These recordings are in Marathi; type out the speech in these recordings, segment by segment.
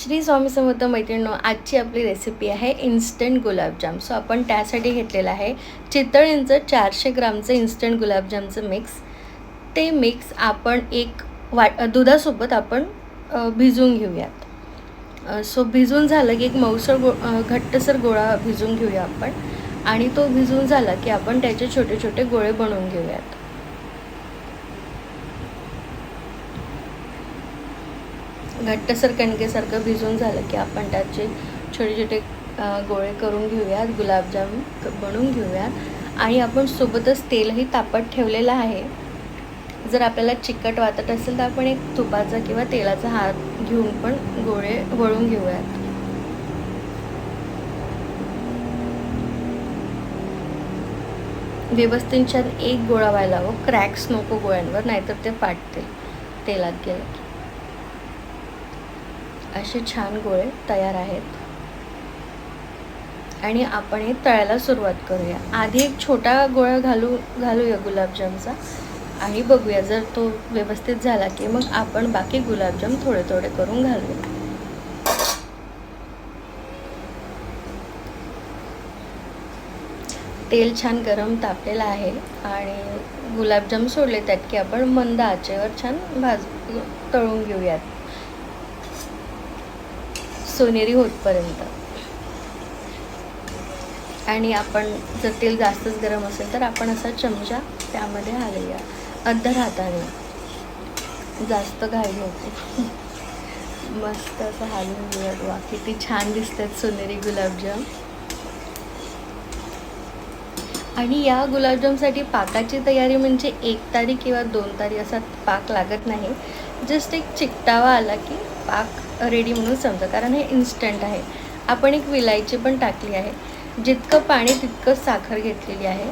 श्री स्वामी समर्थ मैत्रिणींनो, आजची आपली रेसिपी आहे इन्स्टंट गुलाबजाम. सो आपण त्यासाठी घेतलेलं आहे चितळेंचं 400 ग्रामचं इन्स्टंट गुलाबजामचं मिक्स. ते मिक्स आपण दुधासोबत आपण भिजवून घेऊयात. सो भिजून झालं की एक मऊसर घट्टसर गोळा भिजवून घेऊया आपण. आणि तो भिजून झाला की आपण त्याचे छोटे छोटे गोळे बनवून घेऊयात. घट्टसर कणकेसारखं भिजून झालं की आपण त्याचे छोटे छोटे गोळे करून घेऊयात, गुलाबजाम बनवून घेऊयात. आणि आपण सोबतच तेलही तापत ठेवलेलं आहे. जर आपल्याला चिकट वाटत असेल तर आपण एक तुपाचा किंवा तेलाचा हात घेऊन पण गोळे वळून घेऊयात. व्यवस्थित छान एक गोळा व्हायला हवं, क्रॅक्स नको गोळ्यांवर, नाहीतर ते फाटतील तेलात गेले की. असे छान गोळे तयार आहेत आणि आपण हे तळायला सुरुवात करूया. आधी एक छोटा गोळा घालूया गुलाबजामचा आणि बघूया जर तो व्यवस्थित झाला की मग आपण बाकी गुलाबजाम थोडे थोडे करून घालूया. तेल छान गरम तापलेलं आहे आणि गुलाबजाम सोडले त्यात की आपण मंद आचेवर छान तळून घेऊयात सोनेरी होतपर्यंत. आणि आपण जर तेल जास्तच गरम असेल तर आपण असा चमचा त्यामध्ये हलवूया अर्ध्या हाताने, जास्त घाई नको. मस्त असं हलवून घेऊयात. वा किती छान दिसतात सोनेरी गुलाबजाम. आणि या गुलाबजामसाठी पाकाची तयारी म्हणजे 1 तारी किंवा 2 तारी असा पाक लागत नाही. जस्ट एक चिकटावा आला की पाक रेडी म्हणून समजा, कारण हे इन्स्टंट आहे. आपण एक विलायची पण टाकली आहे. जितकं पाणी तितकंच साखर घेतलेली आहे.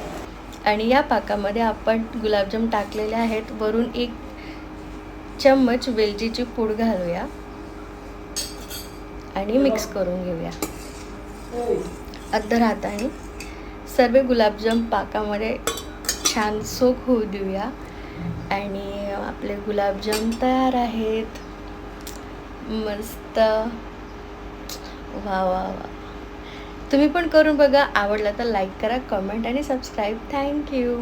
आणि या पाकामध्ये आपण गुलाबजाम टाकलेले आहेत. वरून 1 चम्मच वेलचीची पूड घालूया आणि मिक्स करून घेऊया अर्ध्या हाताने. सर्व गुलाबजाम पाकामध्ये छान सोक होऊ देऊया आणि आपले गुलाबजाम तयार आहेत. मस्त. वा वा वा. तुम्ही पण करून बघा. आवडला तर लाईक करा, कमेंट आणि सबस्क्राईब. थँक्यू.